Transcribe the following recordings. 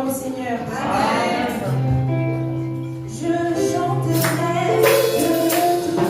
Gloire au Seigneur. Amen. Je chanterai de tout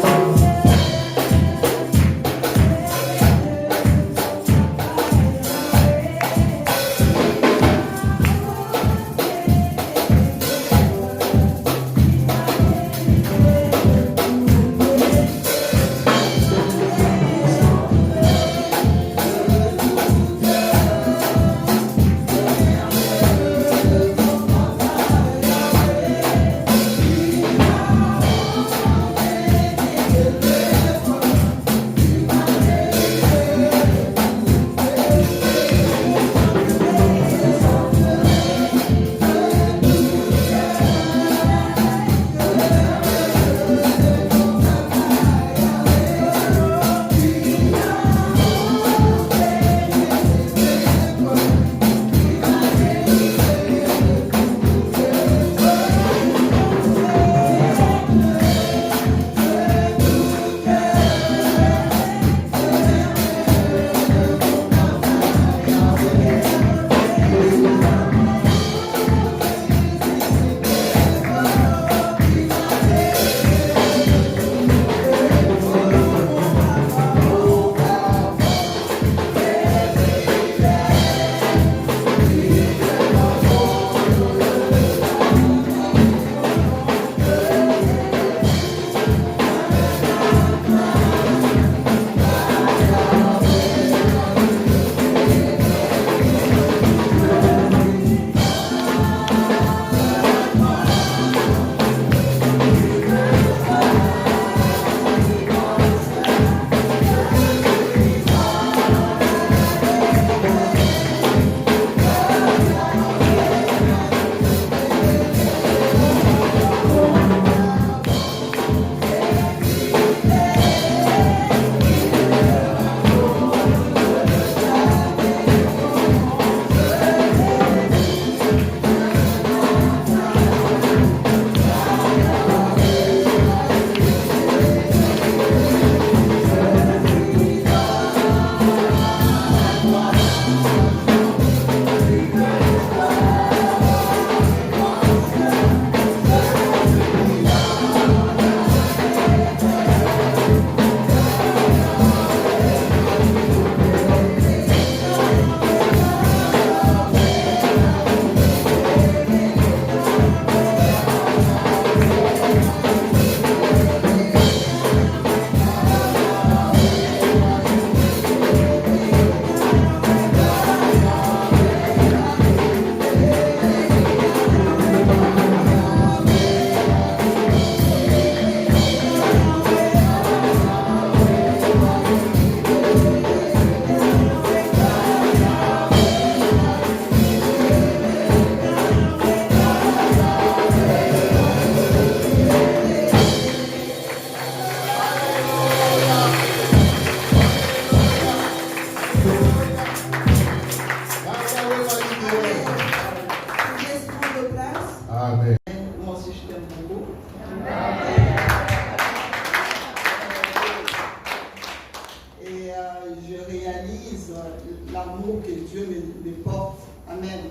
l'amour que Dieu me porte. Amen.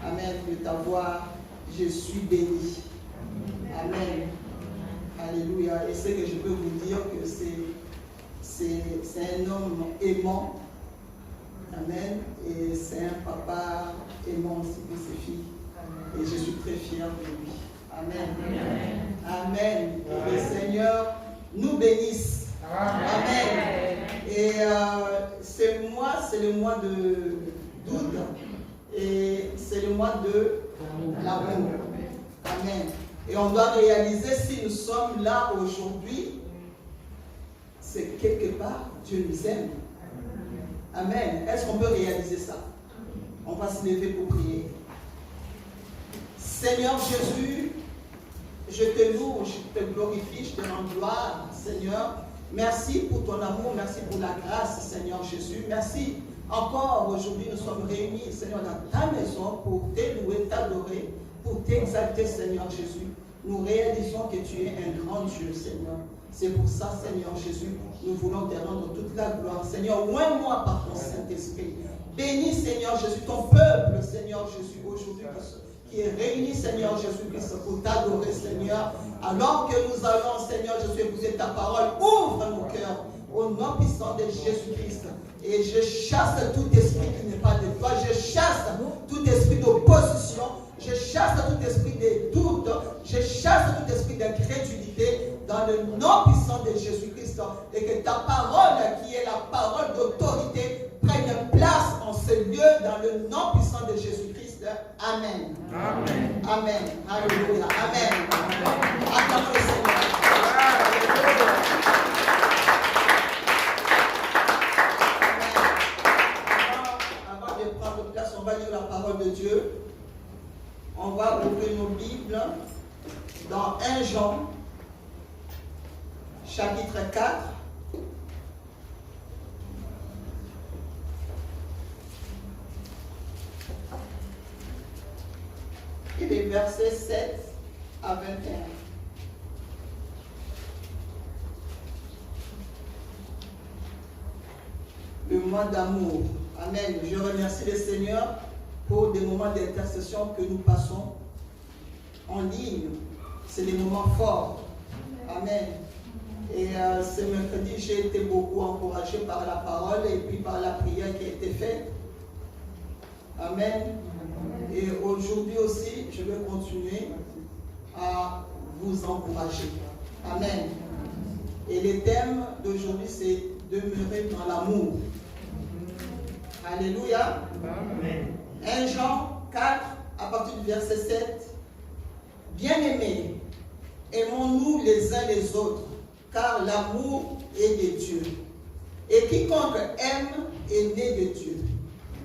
Amen. De t'avoir, je suis béni. Amen. Alléluia. Et ce que je peux vous dire que c'est un homme aimant. Amen. Et c'est un papa aimant aussi pour ses filles. Et je suis très fière de lui. Amen. Amen. Et le Seigneur nous bénisse. Amen. Et c'est le mois d'août. Et c'est le mois de l'amour. Amen. Et on doit réaliser si nous sommes là aujourd'hui, c'est quelque part Dieu nous aime. Amen. Est-ce qu'on peut réaliser ça? On va se lever pour prier. Seigneur Jésus, je te loue, je te glorifie, je te rends gloire, Seigneur. Merci pour ton amour, merci pour la grâce, Seigneur Jésus. Merci encore aujourd'hui, nous sommes réunis, Seigneur, dans ta maison pour t'élouer, t'adorer, pour t'exalter, Seigneur Jésus. Nous réalisons que tu es un grand Dieu, Seigneur. C'est pour ça, Seigneur Jésus, nous voulons te rendre toute la gloire. Seigneur, oins-moi par ton Saint-Esprit. Bénis, Seigneur Jésus, ton peuple, Seigneur Jésus, aujourd'hui, qui est réuni, Seigneur Jésus-Christ, pour t'adorer, Seigneur. Alors que nous allons, Seigneur Jésus, écouter ta parole, ouvre nos cœurs au nom puissant de Jésus-Christ. Et je chasse tout esprit qui n'est pas de toi. Je chasse tout esprit d'opposition. Je chasse tout esprit de doute. Je chasse tout esprit d'incrédulité dans le nom puissant de Jésus-Christ. Et que ta parole, qui est la parole d'autorité, prenne place en ce lieu dans le nom puissant de Jésus-Christ. Amen. Amen. Amen. Alléluia. Amen. Acclamons le Seigneur. Avant de prendre place, on va lire la parole de Dieu. On va ouvrir nos Bibles dans 1 Jean, chapitre 4. Et les versets 7 à 21. Le mois d'amour. Amen. Je remercie le Seigneur pour des moments d'intercession que nous passons en ligne. C'est des moments forts. Amen. Et ce mercredi, j'ai été beaucoup encouragé par la parole et puis par la prière qui a été faite. Amen. Et aujourd'hui aussi, je vais continuer à vous encourager. Amen. Et le thème d'aujourd'hui, c'est demeurer dans l'amour. Alléluia. Amen. 1 Jean 4, à partir du verset 7. Bien-aimés, aimons-nous les uns les autres, car l'amour est de Dieu. Et quiconque aime est né de Dieu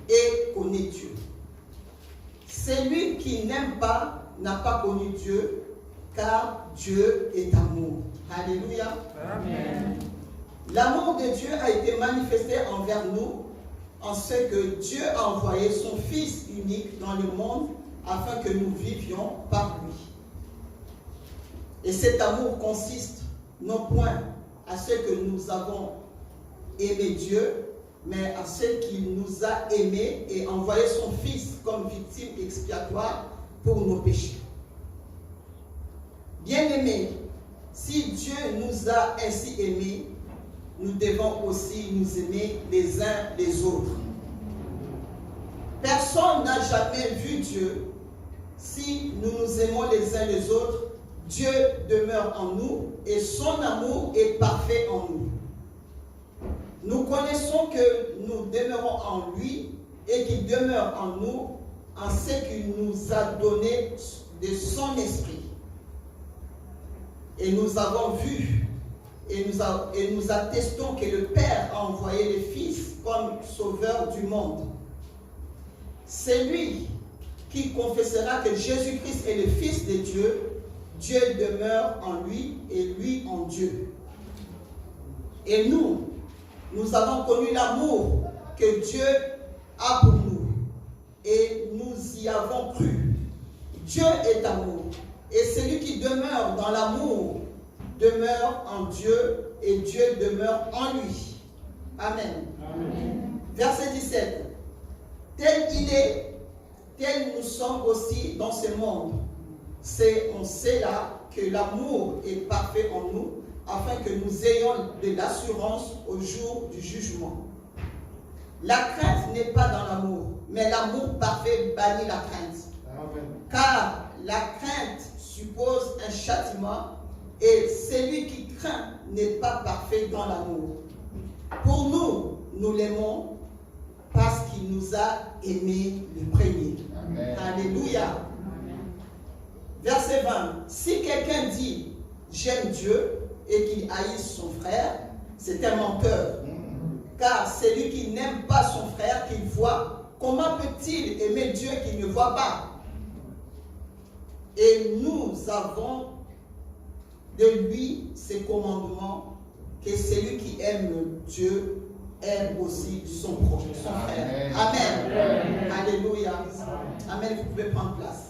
et connaît Dieu. Celui qui n'aime pas n'a pas connu Dieu, car Dieu est amour. Alléluia. Amen. L'amour de Dieu a été manifesté envers nous en ce que Dieu a envoyé son Fils unique dans le monde afin que nous vivions par lui. Et cet amour consiste non point à ce que nous avons aimé Dieu, mais à ce qu'il nous a aimés et envoyé son Fils comme victime expiatoire pour nos péchés. Bien-aimés, si Dieu nous a ainsi aimés, nous devons aussi nous aimer les uns les autres. Personne n'a jamais vu Dieu. Si nous nous aimons les uns les autres, Dieu demeure en nous et son amour est parfait en nous. Nous connaissons que nous demeurons en lui et qu'il demeure en nous en ce qu'il nous a donné de son esprit. Et nous avons vu et nous attestons que le Père a envoyé le Fils comme sauveur du monde. Celui qui confessera que Jésus-Christ est le Fils de Dieu, Dieu demeure en lui et lui en Dieu. Et nous avons connu l'amour que Dieu a pour nous et nous y avons cru. Dieu est amour et celui qui demeure dans l'amour demeure en Dieu et Dieu demeure en lui. Amen. Amen. Verset 17. Tel il est, tel nous sommes aussi dans ce monde. On sait là que l'amour est parfait en nous, afin que nous ayons de l'assurance au jour du jugement. La crainte n'est pas dans l'amour, mais l'amour parfait bannit la crainte. Amen. Car la crainte suppose un châtiment, et celui qui craint n'est pas parfait dans l'amour. Pour nous, nous l'aimons parce qu'il nous a aimés le premier. Amen. Alléluia. Amen. Verset 20. Si quelqu'un dit « j'aime Dieu » et qu'il haïsse son frère, c'est un menteur. Car celui qui n'aime pas son frère qu'il voit, comment peut-il aimer Dieu qu'il ne voit pas? Et nous avons de lui ces commandements, que celui qui aime Dieu aime aussi son prochain, son frère. Amen. Amen. Alléluia. Amen. Vous pouvez prendre place.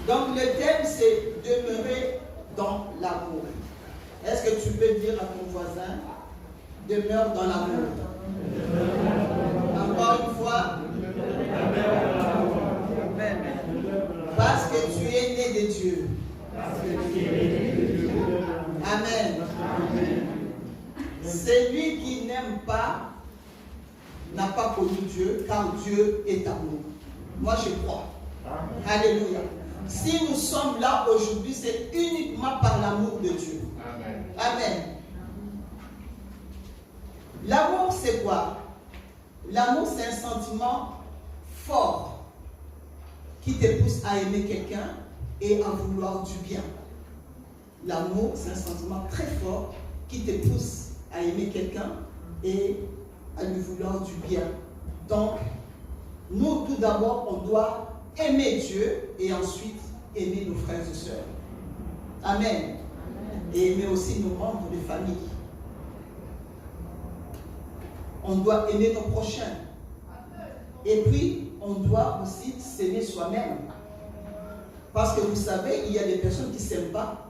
Donc le thème c'est demeurer dans l'amour. Est-ce que tu peux dire à ton voisin, demeure dans l'amour? Encore une fois, parce que tu es né de Dieu. Amen. Celui qui n'aime pas n'a pas connu Dieu, car Dieu est amour. Moi, je crois. Alléluia. Si nous sommes là aujourd'hui, c'est uniquement par l'amour de Dieu. Amen. L'amour, c'est quoi? L'amour, c'est un sentiment fort qui te pousse à aimer quelqu'un et à vouloir du bien. L'amour, c'est un sentiment très fort qui te pousse à aimer quelqu'un et à lui vouloir du bien. Donc, nous, tout d'abord, on doit aimer Dieu et ensuite aimer nos frères et sœurs. Amen. Et aimer aussi nos membres de famille. On doit aimer nos prochains. Et puis, on doit aussi s'aimer soi-même. Parce que vous savez, il y a des personnes qui ne s'aiment pas.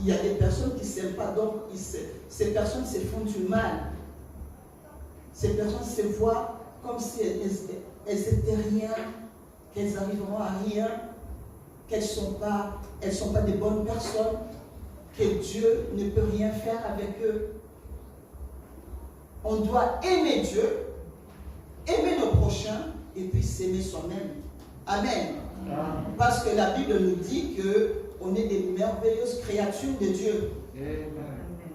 Il y a des personnes qui ne s'aiment pas, donc ces personnes se font du mal. Ces personnes se voient comme si elles n'étaient rien, qu'elles arriveront à rien, qu'elles ne sont pas des bonnes personnes, que Dieu ne peut rien faire avec eux. On doit aimer Dieu, aimer nos prochains et puis s'aimer soi-même. Amen. Parce que la Bible nous dit qu'on est des merveilleuses créatures de Dieu.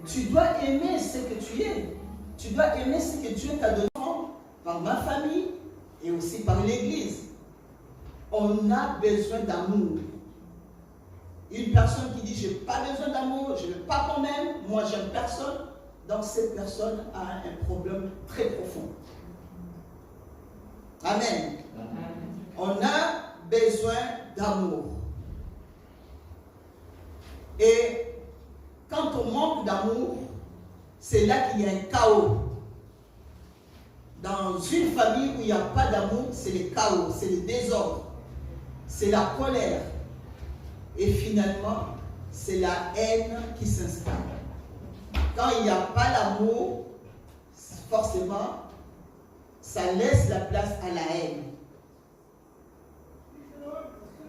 Tu dois aimer ce que tu es. Tu dois aimer ce que Dieu t'a donné par ma famille et aussi par l'Église. On a besoin d'amour. Une personne qui dit « je n'ai pas besoin d'amour, je ne veux pas qu'on m'aime, moi j'aime personne », donc cette personne a un problème très profond. Amen. On a besoin d'amour. Et quand on manque d'amour, c'est là qu'il y a un chaos. Dans une famille où il n'y a pas d'amour, c'est le chaos, c'est le désordre, c'est la colère. Et finalement, c'est la haine qui s'installe. Quand il n'y a pas l'amour, forcément, ça laisse la place à la haine.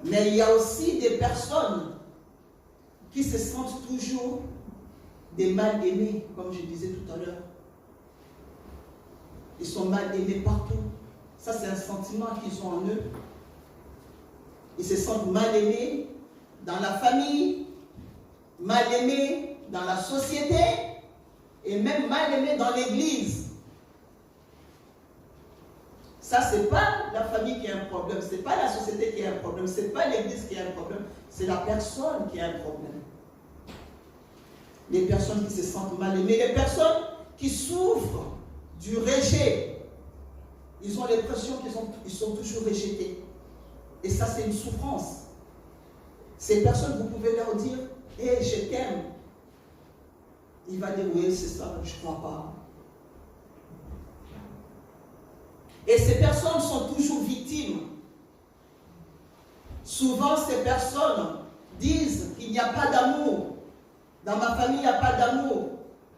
Mais il y a aussi des personnes qui se sentent toujours des mal aimés, comme je disais tout à l'heure. Ils sont mal aimés partout. Ça, c'est un sentiment qu'ils ont en eux. Ils se sentent mal aimés dans la famille, mal aimés dans la société et même mal aimés dans l'église. Ça, ce n'est pas la famille qui a un problème, ce n'est pas la société qui a un problème, ce n'est pas l'église qui a un problème, c'est la personne qui a un problème. Les personnes qui se sentent mal aimées, les personnes qui souffrent du rejet. Ils ont l'impression qu'ils sont toujours rejetés. Et ça, c'est une souffrance. Ces personnes, vous pouvez leur dire « Hey, je t'aime ». Il va dire « Oui, c'est ça, je ne crois pas ». Et ces personnes sont toujours victimes. Souvent, ces personnes disent qu'il n'y a pas d'amour. Dans ma famille, il n'y a pas d'amour.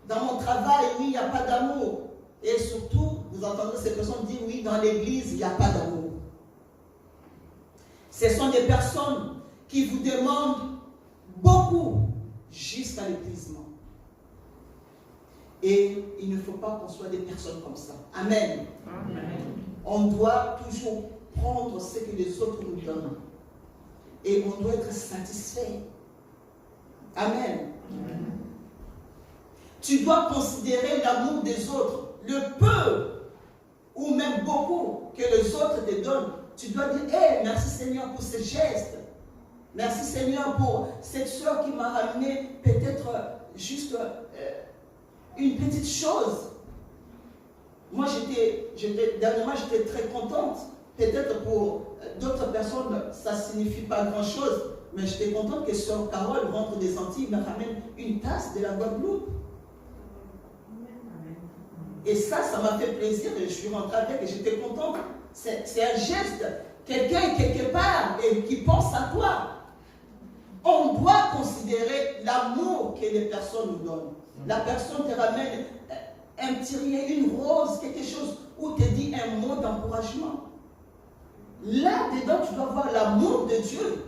Dans mon travail, oui, il n'y a pas d'amour. Et surtout, vous entendez ces personnes dire oui, dans l'église, il n'y a pas d'amour. Ce sont des personnes qui vous demandent beaucoup jusqu'à l'épuisement. Et il ne faut pas qu'on soit des personnes comme ça. Amen. Amen. On doit toujours prendre ce que les autres nous donnent. Et on doit être satisfait. Amen. Amen. Tu dois considérer l'amour des autres, le peu ou même beaucoup que les autres te donnent. Tu dois dire, hey, merci Seigneur pour ce geste. Merci Seigneur pour cette soeur qui m'a ramené peut-être juste une petite chose. Moi, dernièrement, j'étais très contente. Peut-être pour d'autres personnes, ça ne signifie pas grand-chose. Mais j'étais contente que sœur Carole rentre des Antilles, me ramène une tasse de la Guadeloupe. Et ça m'a fait plaisir. Et je suis rentrée avec et j'étais contente. C'est un geste. Quelqu'un est quelque part et qui pense à toi. On doit considérer l'amour que les personnes nous donnent. La personne te ramène un petit rien, une rose, quelque chose, ou te dit un mot d'encouragement. Là-dedans, tu dois voir l'amour de Dieu.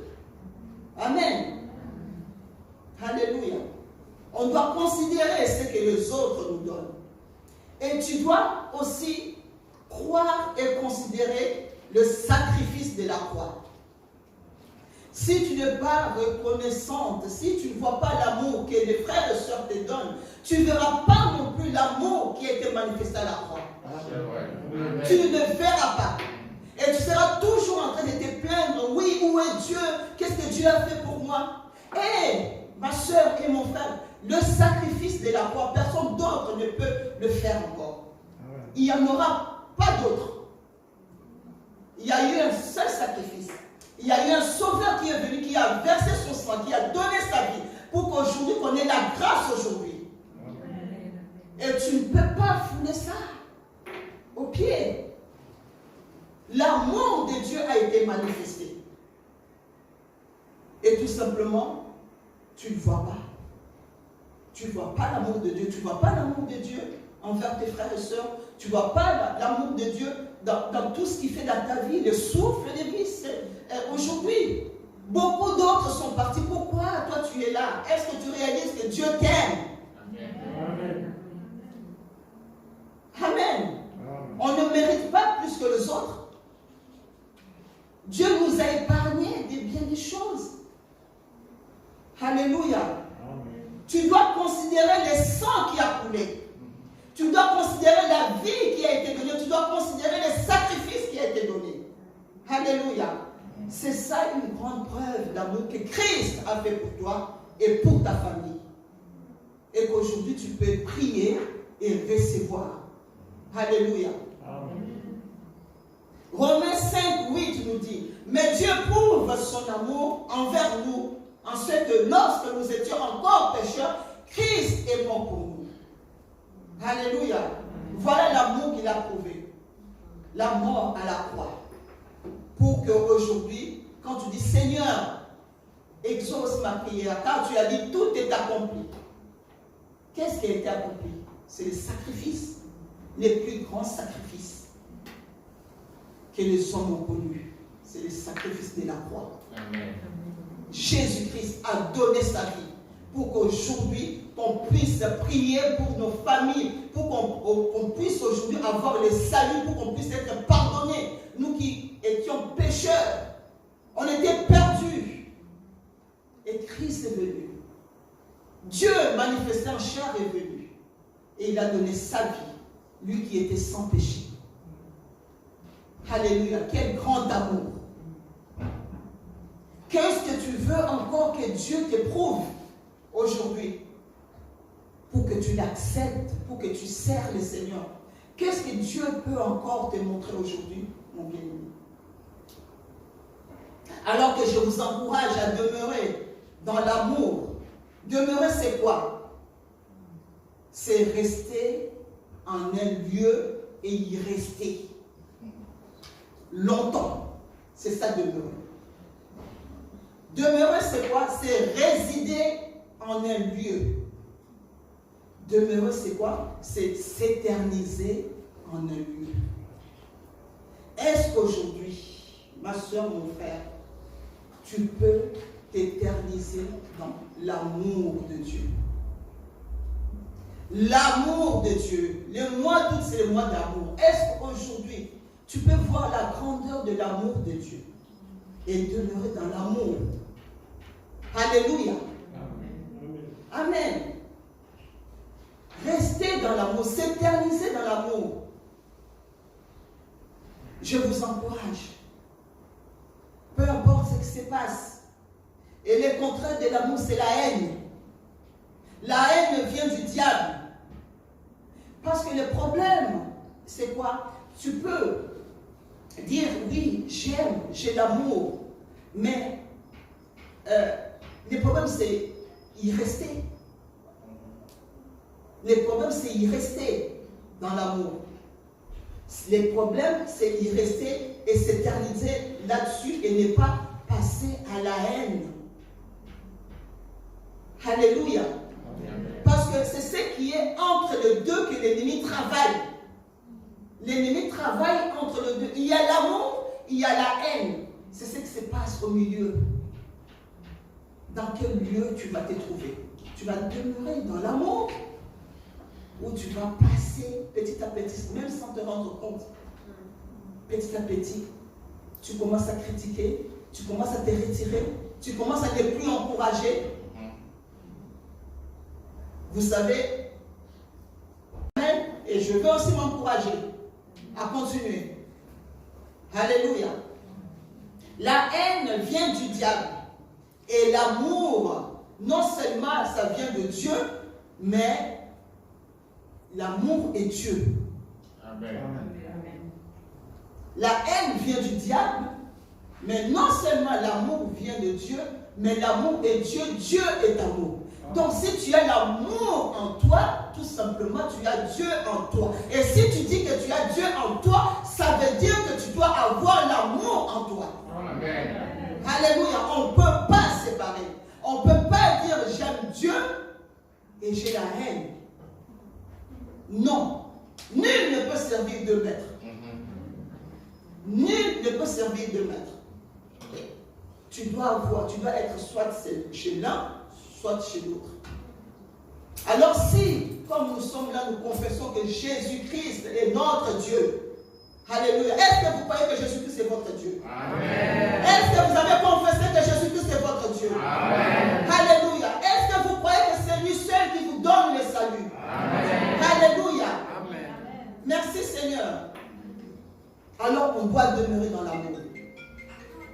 Amen. Alléluia. On doit considérer ce que les autres nous donnent. Et tu dois aussi croire et considérer le sacrifice de la croix. Si tu n'es pas reconnaissante, si tu ne vois pas l'amour que les frères et sœurs te donnent, tu ne verras pas non plus l'amour qui a été manifesté à la croix. Tu ne le verras pas. Et tu seras toujours en train de te plaindre. Oui, où est Dieu? Qu'est-ce que Dieu a fait pour moi? Et ma soeur et mon frère, le sacrifice de la croix, personne d'autre ne peut le faire encore. Il n'y en aura pas d'autre. Il y a eu un seul sacrifice. Il y a eu un sauveur qui est venu, qui a versé son sang, qui a donné sa vie pour qu'aujourd'hui, qu'on ait la grâce aujourd'hui. Et tu ne peux pas fouler ça au pied. L'amour de Dieu a été manifesté. Et tout simplement, tu ne vois pas. Tu ne vois pas l'amour de Dieu. Tu ne vois pas l'amour de Dieu envers tes frères et sœurs. Tu ne vois pas l'amour de Dieu dans tout ce qu'il fait dans ta vie, le souffle de vie. Aujourd'hui, beaucoup d'autres sont partis. Pourquoi toi tu es là? Est-ce que tu réalises que Dieu t'aime? Amen. Amen. On ne mérite pas plus que les autres. Dieu nous a épargné de bien des choses. Alléluia. Amen. Tu dois considérer le sang qui a coulé. Tu dois considérer la vie qui a été donnée. Tu dois considérer le sacrifice qui a été donné. Alléluia. C'est ça une grande preuve d'amour que Christ a fait pour toi et pour ta famille. Et qu'aujourd'hui tu peux prier et recevoir. Alléluia. Amen. Romains 5, 8 nous dit, mais Dieu prouve son amour envers nous, en ce que lorsque nous étions encore pécheurs, Christ est mort pour nous. Alléluia. Voilà l'amour qu'il a prouvé. La mort à la croix. Pour qu'aujourd'hui, quand tu dis Seigneur, exauce ma prière, car tu as dit tout est accompli. Qu'est-ce qui a été accompli? C'est le sacrifice, les plus grands sacrifices que les hommes ont connus. C'est le sacrifice de la croix. Amen. Jésus-Christ a donné sa vie pour qu'aujourd'hui on puisse prier pour nos familles, pour qu'on puisse aujourd'hui avoir le salut, pour qu'on puisse être pardonnés. Nous qui étions pécheurs, on était perdus. Et Christ est venu. Dieu manifesté en chair est venu. Et il a donné sa vie, lui qui était sans péché. Alléluia, quel grand amour. Qu'est-ce que tu veux encore que Dieu t'éprouve aujourd'hui pour que tu l'acceptes, pour que tu sers le Seigneur? Qu'est-ce que Dieu peut encore te montrer aujourd'hui, mon bien-aimé? Alors que je vous encourage à demeurer dans l'amour. Demeurer, c'est quoi? C'est rester en un lieu et y rester longtemps. C'est ça, demeurer. Demeurer, c'est quoi? C'est résider en un lieu. Demeurer, c'est quoi? C'est s'éterniser en un lieu. Est-ce qu'aujourd'hui, ma soeur, mon frère, tu peux t'éterniser dans l'amour de Dieu? L'amour de Dieu. Le mois d'août, c'est le mois d'amour. Est-ce qu'aujourd'hui, tu peux voir la grandeur de l'amour de Dieu et demeurer dans l'amour? Alléluia. Amen. Amen. Rester dans l'amour, s'éterniser dans l'amour. Je vous encourage. Peu importe ce qui se passe. Et le contraire de l'amour, c'est la haine. La haine vient du diable. Parce que le problème, c'est quoi? Tu peux dire, oui, j'aime, j'ai l'amour. Mais le problème, c'est y rester. Le problème, c'est y rester dans l'amour. Le problème, c'est y rester et s'éterniser là-dessus et ne pas passer à la haine. Alléluia. Parce que c'est ce qui est entre les deux que l'ennemi travaille. L'ennemi travaille entre les deux. Il y a l'amour, il y a la haine. C'est ce qui se passe au milieu. Dans quel lieu tu vas te trouver? Tu vas demeurer dans l'amour ou tu vas passer petit à petit, même sans te rendre compte. Petit à petit, tu commences à critiquer, tu commences à te retirer, tu commences à ne plus encourager. Vous savez, et je veux aussi m'encourager à continuer. Alléluia. La haine vient du diable. Et l'amour, non seulement ça vient de Dieu, mais l'amour est Dieu. Amen. La haine vient du diable, mais non seulement l'amour vient de Dieu, mais l'amour est Dieu. Dieu est amour. Donc si tu as l'amour en toi, tout simplement tu as Dieu en toi. Et si tu dis que tu as Dieu en toi, ça veut dire que tu dois avoir l'amour en toi. Amen. Alléluia. On ne peut pas séparer. On ne peut pas dire j'aime Dieu et j'ai la haine. Non. Nul ne peut servir deux maîtres. Nul ne peut servir deux maîtres. Tu dois être soit chez l'un, soit chez l'autre. Alors si, comme nous sommes là, nous confessons que Jésus-Christ est notre Dieu. Alléluia. Est-ce que vous croyez que Jésus-Christ est votre Dieu? Amen. Est-ce que vous avez confessé que Jésus-Christ est votre Dieu? Amen. Alléluia. Est-ce que vous croyez que c'est lui seul qui vous donne le salut? Amen. Alléluia. Amen. Merci Seigneur. Alors on doit demeurer dans l'amour.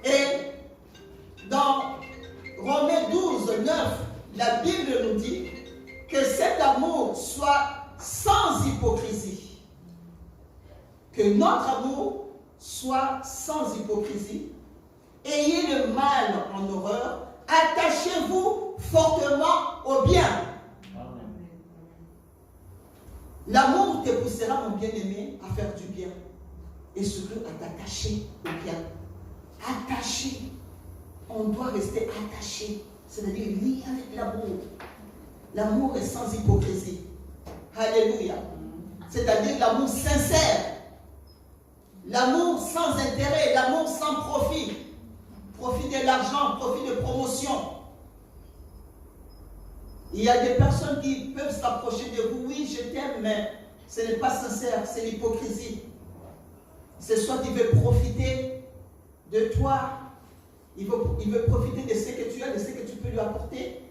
Et dans Romains 12, 9, la Bible nous dit que cet amour soit sans hypocrisie. Que notre amour soit sans hypocrisie. Ayez le mal en horreur. Attachez-vous fortement au bien. L'amour te poussera, mon bien-aimé, à faire du bien. Et surtout à t'attacher au bien. Attaché. On doit rester attaché. C'est-à-dire lié avec l'amour. L'amour est sans hypocrisie. Alléluia. C'est-à-dire l'amour sincère. L'amour sans intérêt. L'amour sans profit. Profit de l'argent, profit de promotion. Il y a des personnes qui peuvent s'approcher de vous. Oui, je t'aime, mais ce n'est pas sincère. C'est l'hypocrisie. C'est soit il veut profiter de toi. Il veut profiter de ce que tu as, de ce que tu peux lui apporter.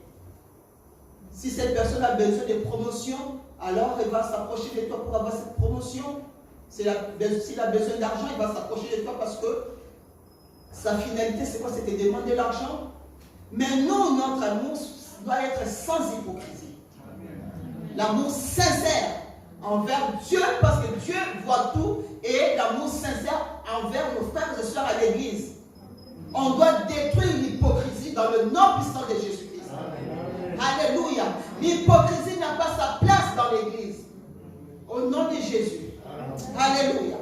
Si cette personne a besoin de promotion, alors il va s'approcher de toi pour avoir cette promotion. S'il a besoin d'argent, il va s'approcher de toi parce que sa finalité, c'est quoi? C'est de demander l'argent. Mais nous, notre amour doit être sans hypocrisie. L'amour sincère envers Dieu, parce que Dieu voit tout, et l'amour sincère envers nos frères et sœurs à l'église. On doit détruire l'hypocrisie dans le nom puissant de Jésus-Christ. Alléluia. L'hypocrisie n'a pas sa place dans l'église. Au nom de Jésus. Alléluia.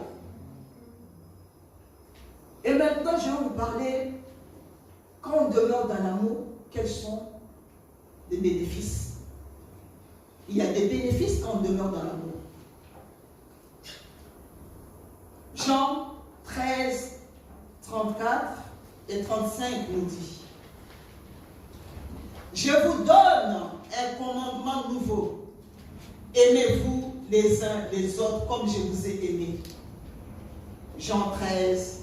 Et maintenant, je vais vous parler, quand on demeure dans l'amour, quels sont les bénéfices? Il y a des bénéfices quand on demeure dans l'amour. Jean 13, 34 et 35 nous dit: je vous donne un commandement nouveau. Aimez-vous les uns les autres comme je vous ai aimés. Jean 13,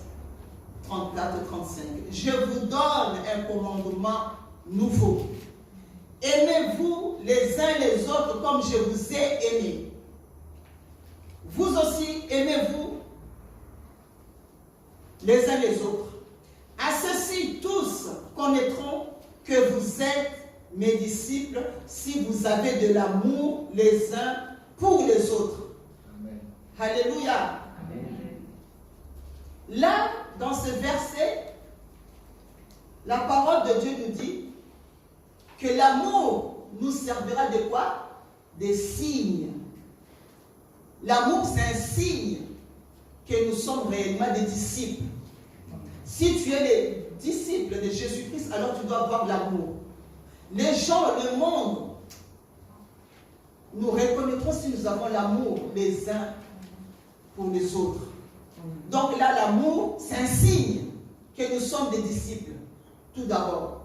34 et 35. Je vous donne un commandement nouveau. Aimez-vous les uns les autres comme je vous ai aimés. Vous aussi, aimez-vous les uns les autres. À ceci, tous connaîtront que vous êtes mes disciples si vous avez de l'amour les uns pour les autres. Amen. Alléluia. Amen. Là, dans ce verset, la parole de Dieu nous dit que l'amour nous servira de quoi? Des signes. L'amour, c'est un signe que nous sommes réellement des disciples. Si tu es les disciples de Jésus-Christ, alors tu dois avoir l'amour. Les gens, le monde, nous reconnaîtrons si nous avons l'amour les uns pour les autres. Donc là, l'amour, c'est un signe que nous sommes des disciples, tout d'abord.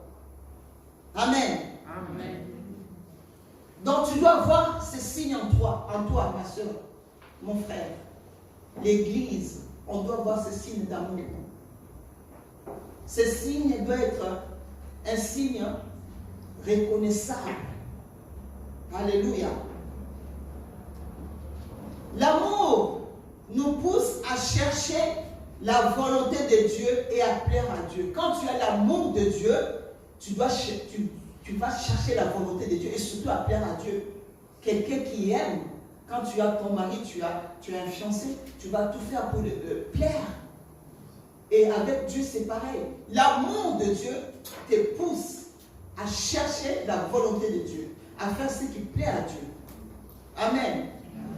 Amen. Amen. Donc tu dois voir ce signe en toi, ma soeur, mon frère. L'Église, on doit voir ce signe d'amour. Ce signe doit être un signe reconnaissable. Alléluia. L'amour nous pousse à chercher la volonté de Dieu et à plaire à Dieu. Quand tu as l'amour de Dieu, tu vas chercher la volonté de Dieu et surtout à plaire à Dieu. Quelqu'un qui aime, quand tu as ton mari, tu as un fiancé, tu vas tout faire pour le plaire. Et avec Dieu, c'est pareil. L'amour de Dieu te pousse à chercher la volonté de Dieu, à faire ce qui plaît à Dieu. Amen.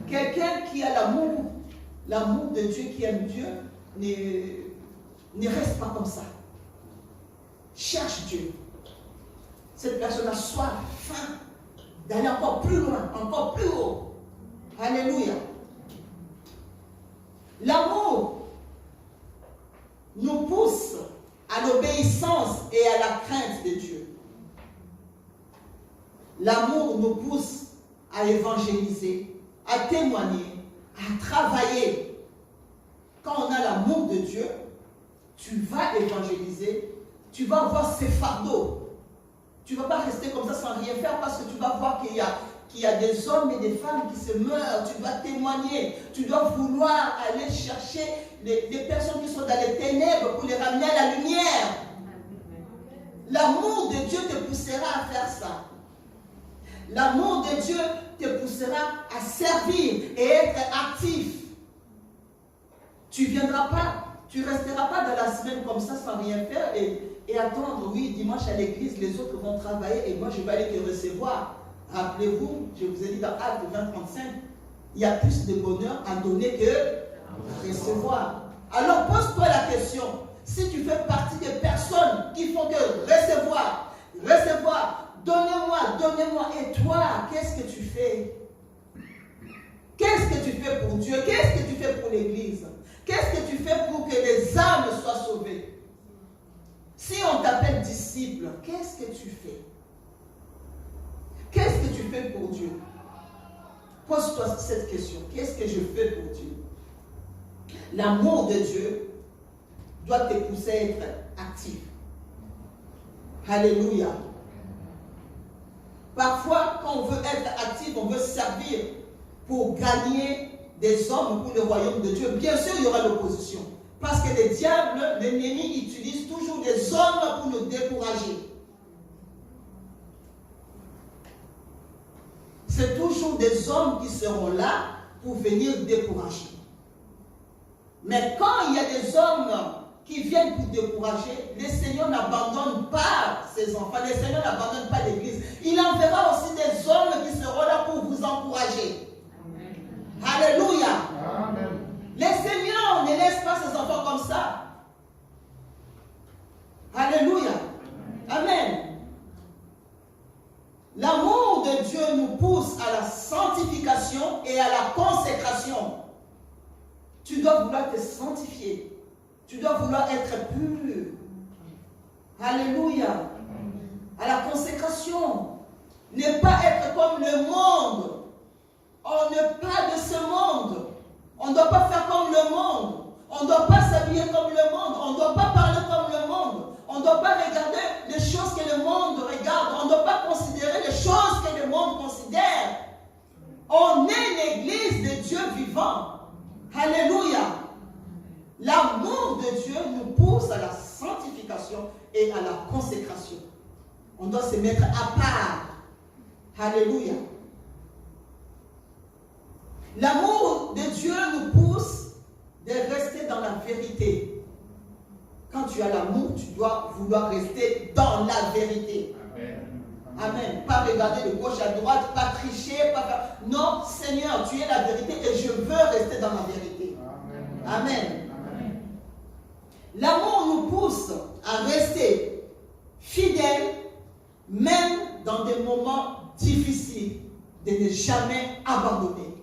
Quelqu'un qui a l'amour de Dieu, qui aime Dieu, ne reste pas comme ça. Cherche Dieu. Cette personne a soif, faim, d'aller encore plus loin, encore plus haut. Alléluia. L'amour nous pousse à l'obéissance et à la crainte de Dieu. L'amour nous pousse à évangéliser, à témoigner, à travailler. Quand on a l'amour de Dieu, tu vas évangéliser, tu vas voir ces fardeaux. Tu ne vas pas rester comme ça sans rien faire parce que tu vas voir qu'il y a des hommes et des femmes qui se meurent. Tu dois témoigner. Tu dois vouloir aller chercher les personnes qui sont dans les ténèbres pour les ramener à la lumière. L'amour de Dieu te poussera à faire ça. L'amour de Dieu te poussera à servir et être actif. Tu ne viendras pas, tu ne resteras pas dans la semaine comme ça sans rien faire et attendre, oui, dimanche à l'église, les autres vont travailler et moi je vais aller te recevoir. Rappelez-vous, je vous ai dit dans Actes 20-35, il y a plus de bonheur à donner que à recevoir. Alors pose-toi la question, si tu fais partie des personnes qui font que recevoir, donnez-moi, et toi, qu'est-ce que tu fais? Qu'est-ce que tu fais pour Dieu? Qu'est-ce que tu fais pour l'Église? Qu'est-ce que tu fais pour que les âmes soient sauvées? Si on t'appelle disciple, qu'est-ce que tu fais? Qu'est-ce que tu fais pour Dieu? Pose-toi cette question. Qu'est-ce que je fais pour Dieu? L'amour de Dieu doit te pousser à être actif. Alléluia. Parfois, quand on veut être actif, on veut servir pour gagner des hommes pour le royaume de Dieu. Bien sûr, il y aura l'opposition. Parce que les diables, l'ennemi, utilise toujours des hommes pour nous décourager. C'est toujours des hommes qui seront là pour venir décourager. Mais quand il y a des hommes qui viennent pour décourager, le Seigneur n'abandonne pas ses enfants, le Seigneur n'abandonne pas l'Église. Il enverra aussi des hommes qui seront là pour vous encourager. Amen. Alléluia. Amen. Le Seigneur ne laisse pas ses enfants comme ça. Alléluia. Amen. L'amour de Dieu nous pousse à la sanctification et à la consécration. Tu dois vouloir te sanctifier. Tu dois vouloir être pur. Alléluia. À la consécration. Ne pas être comme le monde. On n'est pas de ce monde. On ne doit pas faire comme le monde. On ne doit pas s'habiller comme le monde. On ne doit pas parler comme le monde. On ne doit pas regarder les choses que le monde regarde. On ne doit pas considérer les choses que le monde considère. On est l'église de Dieu vivant. Alléluia. L'amour de Dieu nous pousse à la sanctification et à la consécration. On doit se mettre à part. Alléluia. L'amour de Dieu nous pousse de rester dans la vérité. Quand tu as l'amour, tu dois vouloir rester dans la vérité. Amen. Amen. Pas regarder de gauche à droite, pas tricher, pas faire... Non, Seigneur, tu es la vérité et je veux rester dans la vérité. Amen. Amen. Amen. L'amour nous pousse à rester fidèles, même des moments difficiles, de ne jamais abandonner.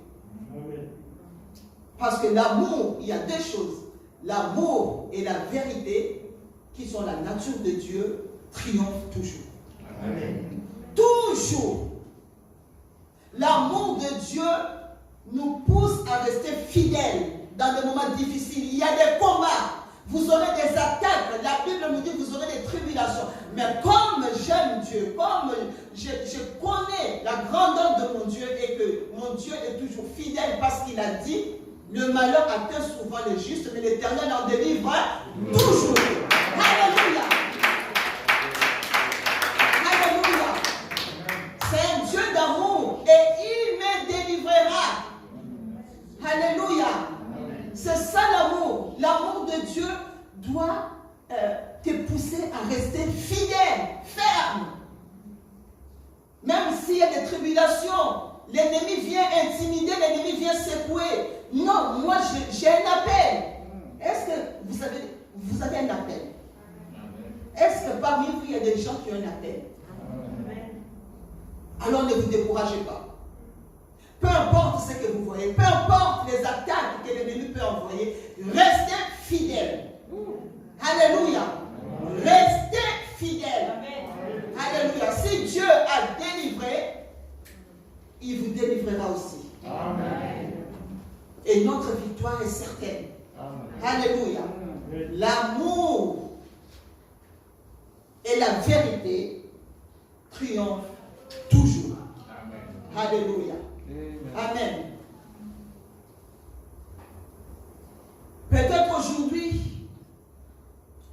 Parce que l'amour, il y a deux choses. L'amour et la vérité, qui sont la nature de Dieu, triomphent toujours. Amen. Toujours. L'amour de Dieu nous pousse à rester fidèles dans des moments difficiles. Il y a des combats. Vous aurez des attaques. La Bible nous dit que vous aurez des tribulations. Mais comme j'aime Dieu, comme je connais la grandeur de mon Dieu et que mon Dieu est toujours fidèle parce qu'il a dit, le malheur atteint souvent les justes, mais l'Éternel en délivre toujours. Alléluia. Alléluia. C'est un Dieu d'amour et il me délivrera. Alléluia. C'est ça l'amour. L'amour de Dieu doit te pousser à rester fidèle, ferme. Même s'il y a des tribulations, l'ennemi vient intimider, l'ennemi vient secouer. Non, moi j'ai un appel. Est-ce que vous avez un appel? Est-ce que parmi vous, il y a des gens qui ont un appel? Alors ne vous découragez pas. Peu importe ce que vous voyez, peu importe les attaques que l'ennemi peut envoyer, restez fidèles. Alléluia. Restez fidèles. Alléluia. Si Dieu a délivré, il vous délivrera aussi. Amen. Et notre victoire est certaine. Amen. Alléluia. L'amour et la vérité triomphent toujours. Amen. Alléluia. Amen. Peut-être aujourd'hui,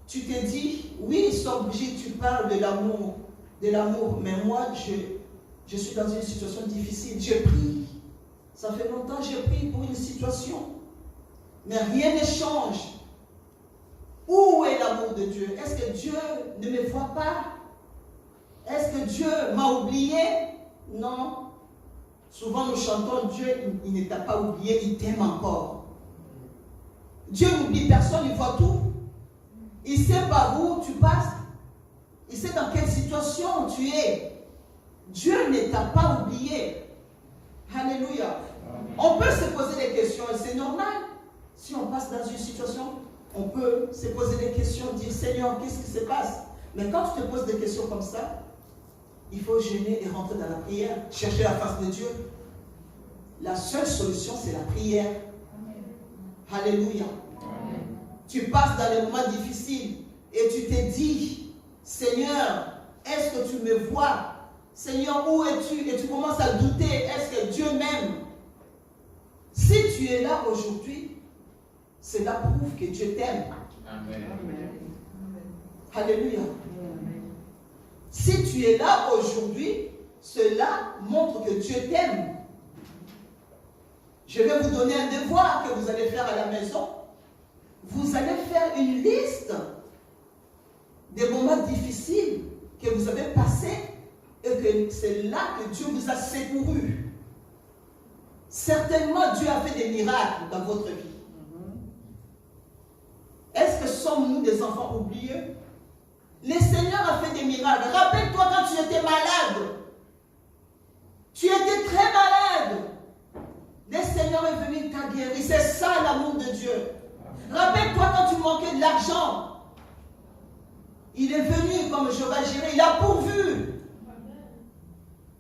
tu t'es dit, oui, Brigitte, tu parles de l'amour, mais moi, je suis dans une situation difficile. Je prie. Ça fait longtemps que je prie pour une situation. Mais rien ne change. Où est l'amour de Dieu? Est-ce que Dieu ne me voit pas? Est-ce que Dieu m'a oublié? Non. Souvent nous chantons, Dieu, il ne t'a pas oublié, il t'aime encore. Dieu n'oublie personne, il voit tout. Il sait par où tu passes. Il sait dans quelle situation tu es. Dieu ne t'a pas oublié. Alléluia. On peut se poser des questions et c'est normal. Si on passe dans une situation, on peut se poser des questions, dire Seigneur, qu'est-ce qui se passe? Mais quand tu te poses des questions comme ça, il faut jeûner et rentrer dans la prière, chercher la face de Dieu. La seule solution, c'est la prière. Alléluia. Tu passes dans les moments difficiles et tu t'es dit, Seigneur, est-ce que tu me vois? Seigneur, où es-tu? Et tu commences à douter, est-ce que Dieu m'aime? Si tu es là aujourd'hui, cela prouve que Dieu t'aime. Amen. Alléluia. Si tu es là aujourd'hui, cela montre que Dieu t'aime. Je vais vous donner un devoir que vous allez faire à la maison. Vous allez faire une liste des moments difficiles que vous avez passés et que c'est là que Dieu vous a secouru. Certainement, Dieu a fait des miracles dans votre vie. Est-ce que sommes-nous des enfants oublieux? Le Seigneur a fait des miracles. Rappelle-toi quand tu étais malade. Tu étais très malade. Le Seigneur est venu t'a guéri. C'est ça l'amour de Dieu. Rappelle-toi quand tu manquais de l'argent. Il est venu comme Jéhovah Jireh. Il a pourvu.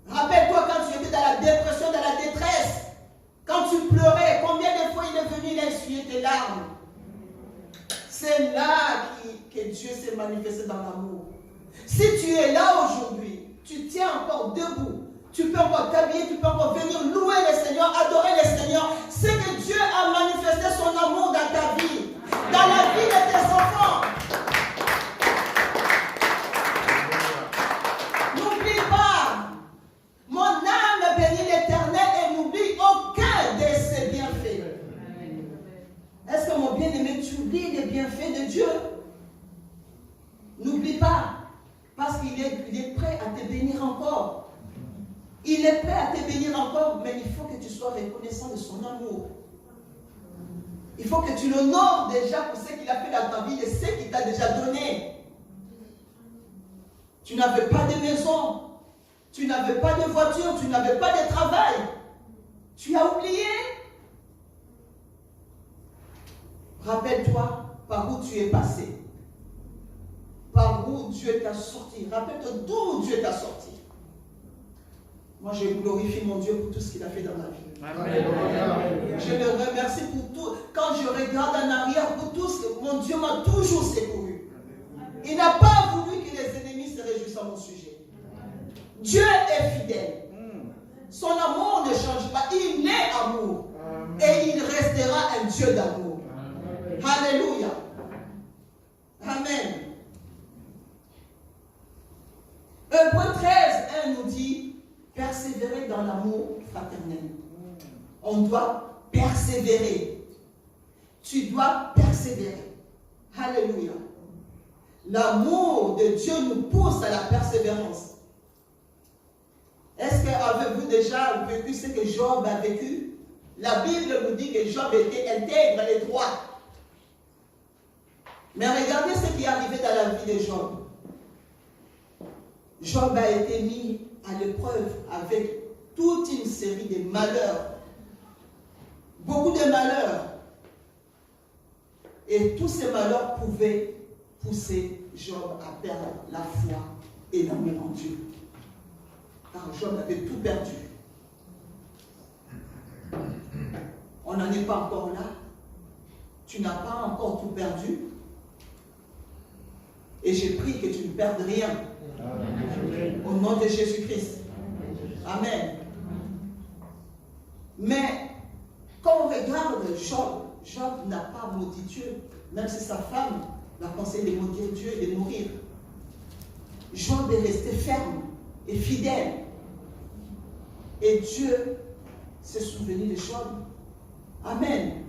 Rappelle-toi quand tu étais dans la dépression, dans la détresse. Quand tu pleurais, combien de fois il est venu, il a essuyé tes larmes. C'est là que Dieu s'est manifesté dans l'amour. Si tu es là aujourd'hui, tu tiens encore debout, tu peux encore t'habiller, tu peux encore venir louer le Seigneur, adorer le Seigneur. C'est que Dieu a manifesté son amour dans ta vie, dans la vie de tes enfants. N'oublie pas, mon âme bénit l'Éternel et n'oublie aucun de ses bienfaits. Est-ce que mon bien-aimé, tu oublies les bienfaits de Dieu? N'oublie pas, parce qu'il est prêt à te bénir encore. Il est prêt à te bénir encore, mais il faut que tu sois reconnaissant de son amour. Il faut que tu l'honores déjà pour ce qu'il a fait dans ta vie et ce qu'il t'a déjà donné. Tu n'avais pas de maison. Tu n'avais pas de voiture, tu n'avais pas de travail. Tu as oublié. Rappelle-toi par où tu es passé. Par où Dieu t'a sorti. Rappelle-toi d'où Dieu t'a sorti. Moi, je glorifie mon Dieu pour tout ce qu'il a fait dans ma vie. Amen. Je le remercie pour tout. Quand je regarde en arrière pour tout ce que mon Dieu m'a toujours secouru. Il n'a pas voulu que les ennemis se réjouissent à mon sujet. Dieu est fidèle. Son amour ne change pas. Il est amour. Et il restera un Dieu d'amour. Alléluia. Amen. Hébreux 13, 1 nous dit persévérer dans l'amour fraternel. On doit persévérer. Tu dois persévérer. Alléluia. L'amour de Dieu nous pousse à la persévérance. Est-ce que avez-vous déjà vécu ce que Job a vécu? La Bible nous dit que Job était intègre et droit. Mais regardez ce qui est arrivé dans la vie de Job. Job a été mis à l'épreuve avec toute une série de malheurs. Beaucoup de malheurs. Et tous ces malheurs pouvaient pousser Job à perdre la foi et l'amour en Dieu. Car Job avait tout perdu. On n'en est pas encore là. Tu n'as pas encore tout perdu. Et j'ai pris que tu ne perdes rien. Au nom de Jésus-Christ. Amen. Mais quand on regarde Job, Job n'a pas maudit Dieu. Même si sa femme l'a pensé de maudire Dieu et de mourir. Job est resté ferme et fidèle. Et Dieu s'est souvenu de Job. Amen.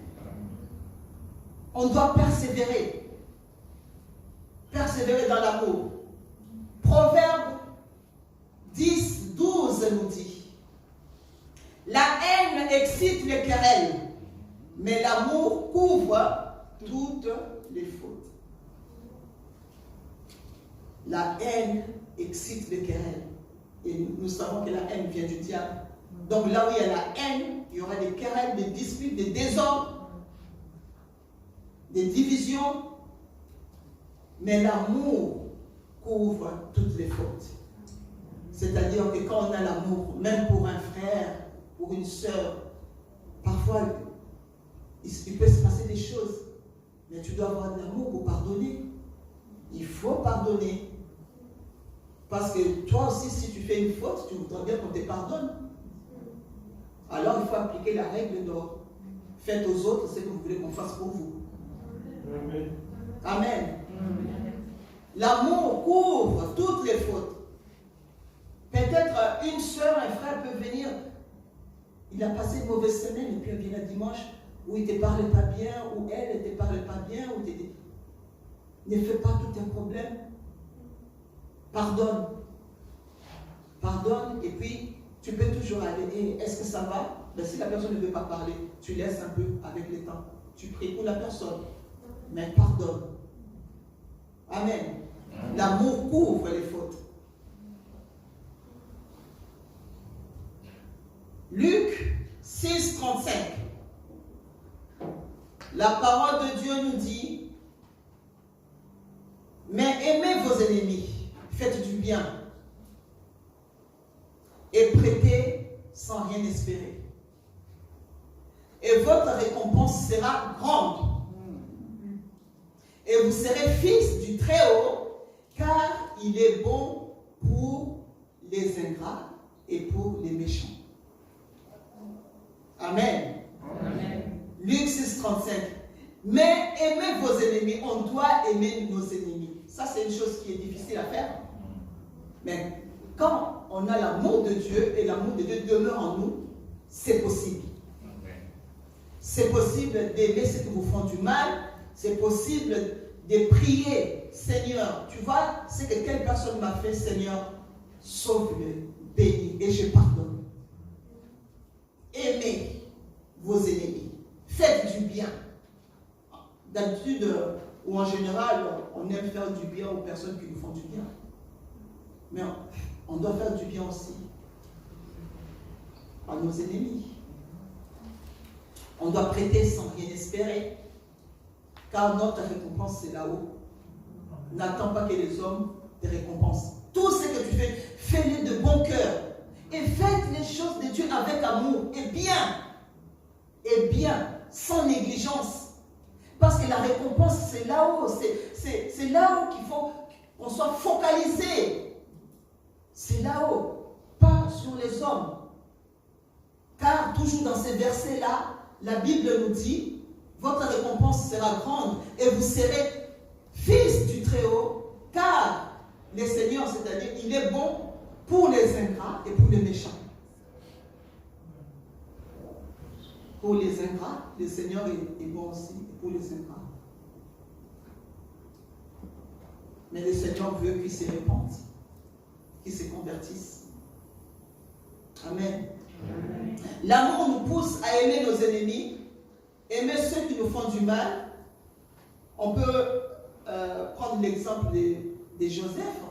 On doit persévérer. Persévérer dans l'amour. Proverbe 10, 12 nous dit: la haine excite les querelles, mais l'amour couvre toutes les fautes. La haine excite les querelles. Et nous savons que la haine vient du diable. Donc là où il y a la haine, il y aura des querelles, des disputes, des désordres, des divisions. Mais l'amour couvre toutes les fautes. C'est-à-dire que quand on a l'amour, même pour un frère, pour une sœur, parfois il peut se passer des choses. Mais tu dois avoir de l'amour pour pardonner. Il faut pardonner. Parce que toi aussi, si tu fais une faute, tu voudrais bien qu'on te pardonne. Alors il faut appliquer la règle d'or. Faites aux autres ce que vous voulez qu'on fasse pour vous. Amen. Amen. L'amour couvre toutes les fautes. Peut-être une soeur, un frère peut venir, il a passé une mauvaise semaine et puis il vient le dimanche où il ne te parle pas bien, ou elle ne te parle pas bien, ou ne fais pas tout un problème. Pardonne. Pardonne et puis tu peux toujours aller. Et est-ce que ça va? Ben, si la personne ne veut pas parler, tu laisses un peu avec le temps. Tu pries pour la personne. Mais pardonne. Amen. L'amour couvre les fautes. Luc 6, 35. La parole de Dieu nous dit: mais aimez vos ennemis, faites du bien et prêtez sans rien espérer. Et votre récompense sera grande. Et vous serez fils du Très-Haut, car il est bon pour les ingrats et pour les méchants. Amen. Amen. Luc 6, 35. Mais aimez vos ennemis. On doit aimer nos ennemis. Ça, c'est une chose qui est difficile à faire. Mais quand on a l'amour de Dieu et l'amour de Dieu demeure en nous, c'est possible. C'est possible d'aimer ceux qui vous font du mal. C'est possible de prier, Seigneur, tu vois ce que telle personne m'a fait, Seigneur, sauve-le, bénis et je pardonne. Aimez vos ennemis. Faites du bien. D'habitude, ou en général, on aime faire du bien aux personnes qui nous font du bien. Mais on doit faire du bien aussi à nos ennemis. On doit prêter sans rien espérer, car notre récompense c'est là-haut. N'attends pas que les hommes te récompensent. Tout ce que tu fais, fais-le de bon cœur. Et faites les choses de Dieu avec amour et bien, sans négligence. Parce que la récompense, c'est là-haut. C'est là-haut qu'il faut qu'on soit focalisé. C'est là-haut, pas sur les hommes. Car toujours dans ces versets-là, la Bible nous dit, votre récompense sera grande et vous serez fils du Très-Haut, car le Seigneur, c'est-à-dire, il est bon pour les ingrats et pour les méchants. Pour les ingrats, le Seigneur est bon aussi pour les ingrats. Mais le Seigneur veut qu'ils se répandent, qu'ils se convertissent. Amen. Amen. L'amour nous pousse à aimer nos ennemis, aimer ceux qui nous font du mal. On peut prendre l'exemple de Joseph.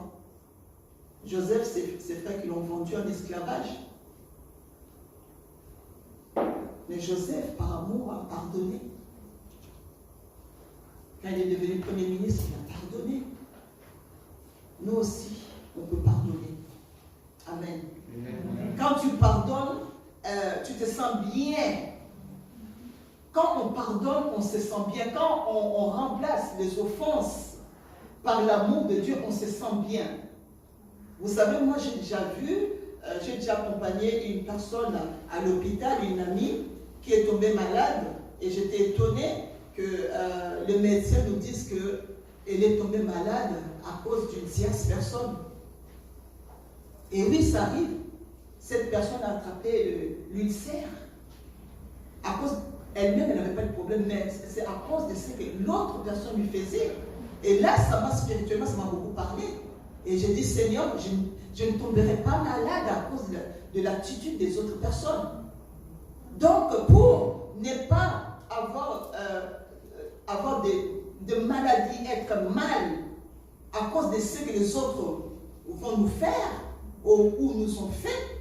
Joseph, ses frères qui l'ont vendu en esclavage. Mais Joseph, par amour, a pardonné. Quand il est devenu Premier ministre, il a pardonné. Nous aussi, on peut pardonner. Amen. Quand tu pardonnes, tu te sens bien. Quand on pardonne, on se sent bien. Quand on remplace les offenses par l'amour de Dieu, on se sent bien. Vous savez, moi j'ai déjà accompagné une personne à l'hôpital, une amie, qui est tombée malade, et j'étais étonnée que le médecin nous dise qu'elle est tombée malade à cause d'une tierce personne. Et oui, ça arrive. Cette personne a attrapé l'ulcère. À cause, elle-même, elle n'avait pas de problème, mais c'est à cause de ce que l'autre personne lui faisait. Et là, spirituellement, ça m'a beaucoup parlé. Et j'ai dit, Seigneur, je ne tomberai pas malade à cause de l'attitude des autres personnes. Donc, pour ne pas avoir de maladies, être mal à cause de ce que les autres vont nous faire ou nous ont fait,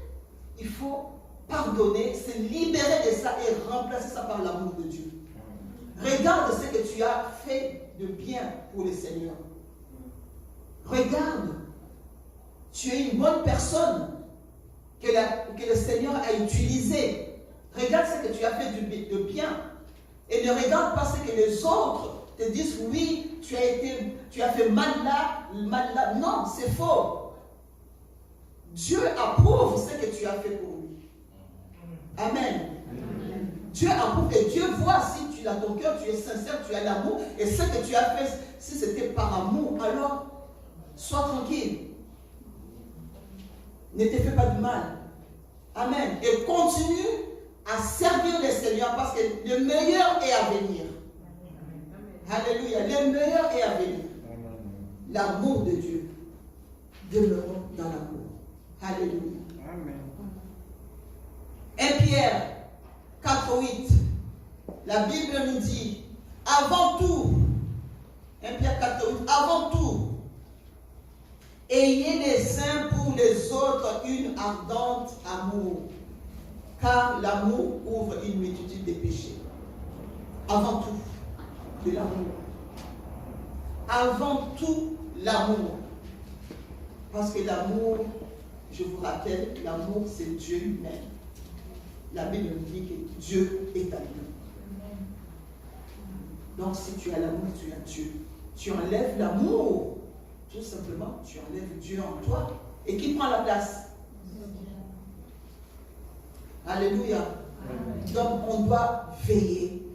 il faut pardonner, se libérer de ça et remplacer ça par l'amour de Dieu. Regarde ce que tu as fait de bien pour le Seigneur. Regarde, tu es une bonne personne que le Seigneur a utilisée. Regarde ce que tu as fait de bien. Et ne regarde pas ce que les autres te disent, oui, tu as fait mal là. Non, c'est faux. Dieu approuve ce que tu as fait pour lui. Amen. Dieu approuve et Dieu voit si tu as ton cœur, tu es sincère, tu as l'amour. Et ce que tu as fait, si c'était par amour, alors sois tranquille. Ne te fais pas du mal. Amen. Et continue à servir le Seigneur parce que le meilleur est à venir. Alléluia. Le meilleur est à venir. L'amour de Dieu. Demeurons dans l'amour. Alléluia. Amen. 1 Pierre 4:8. La Bible nous dit, avant tout, 1 Pierre 4:8, avant tout, ayez les uns pour les autres une ardente amour, car l'amour ouvre une multitude de péchés. Avant tout, de l'amour. Avant tout, l'amour. Parce que l'amour, je vous rappelle, l'amour c'est Dieu lui-même. La Bible nous dit que Dieu est amour. Donc si tu as l'amour, tu as Dieu. Tu enlèves l'amour. Tout simplement, tu enlèves Dieu en toi. Et qui prend la place? Alléluia. Donc, on doit veiller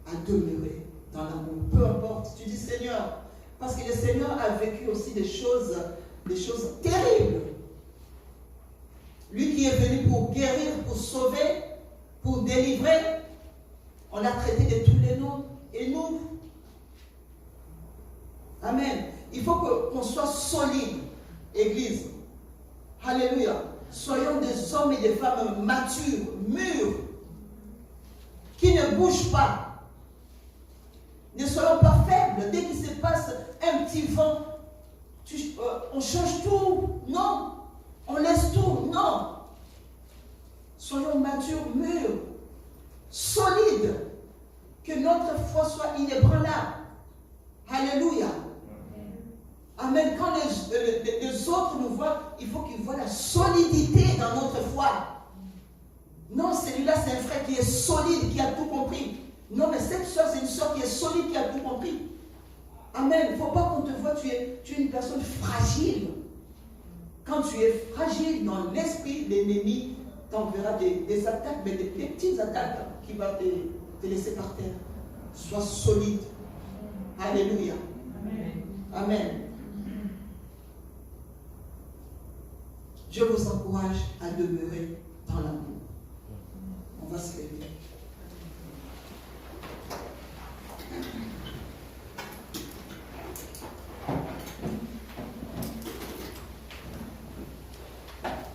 à demeurer dans l'amour. Peu importe. Tu dis Seigneur, parce que le Seigneur a vécu aussi des choses terribles. Lui qui est venu pour guérir, pour sauver, pour délivrer, on l'a traité de tous les noms. Et nous, amen. Il faut qu'on soit solide, Église. Alléluia. Soyons des hommes et des femmes matures, mûrs, qui ne bougent pas. Ne soyons pas faibles. Dès qu'il se passe un petit vent, on change tout. Non. On laisse tout. Non. Soyons matures, mûrs, solides. Que notre foi soit inébranlable. Alléluia. Amen. Quand les autres nous voient, il faut qu'ils voient la solidité dans notre foi. Non, celui-là, c'est un frère qui est solide, qui a tout compris. Non, mais cette soeur, c'est une soeur qui est solide, qui a tout compris. Amen. Il ne faut pas qu'on te voie, tu es une personne fragile. Quand tu es fragile dans l'esprit, l'ennemi t'enverra des attaques, mais des petites attaques qui vont te laisser par terre. Sois solide. Alléluia. Amen. Amen. Je vous encourage à demeurer dans l'amour. On va se lever.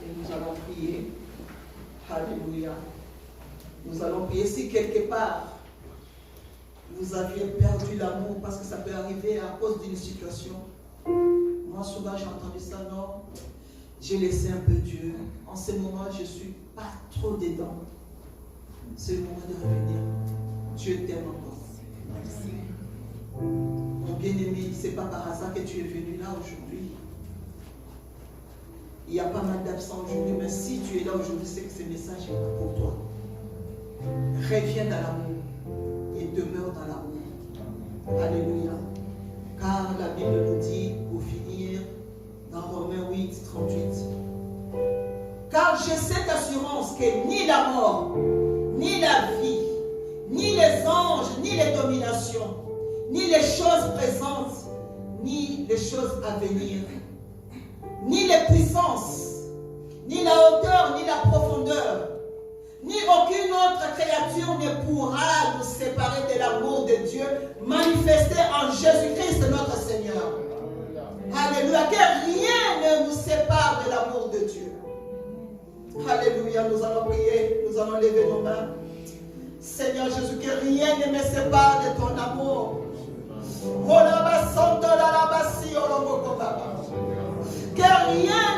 Et nous allons prier. Alléluia. Nous allons prier. Si quelque part vous aviez perdu l'amour, parce que ça peut arriver à cause d'une situation. Moi, souvent, j'ai entendu ça, non, j'ai laissé un peu Dieu. En ce moment, je ne suis pas trop dedans. C'est le moment de revenir. Dieu t'aime encore. Merci. Mon bien-aimé, ce n'est pas par hasard que tu es venu là aujourd'hui. Il y a pas mal d'absents aujourd'hui, mais si tu es là aujourd'hui, c'est que ce message est pour toi. Reviens dans l'amour et demeure dans l'amour. Alléluia. Car la Bible nous dit, pour finir, dans Romains 8, 38, car j'ai cette assurance que ni la mort, ni la vie, ni les anges, ni les dominations, ni les choses présentes, ni les choses à venir, ni les puissances, ni la hauteur, ni la profondeur, ni aucune autre créature ne pourra nous séparer de l'amour de Dieu manifesté en Jésus-Christ notre Seigneur. Alléluia. Que rien ne nous sépare de l'amour de Dieu. Alléluia. Nous allons prier, nous allons lever nos mains. Seigneur Jésus, que rien ne me sépare de ton amour. Que rien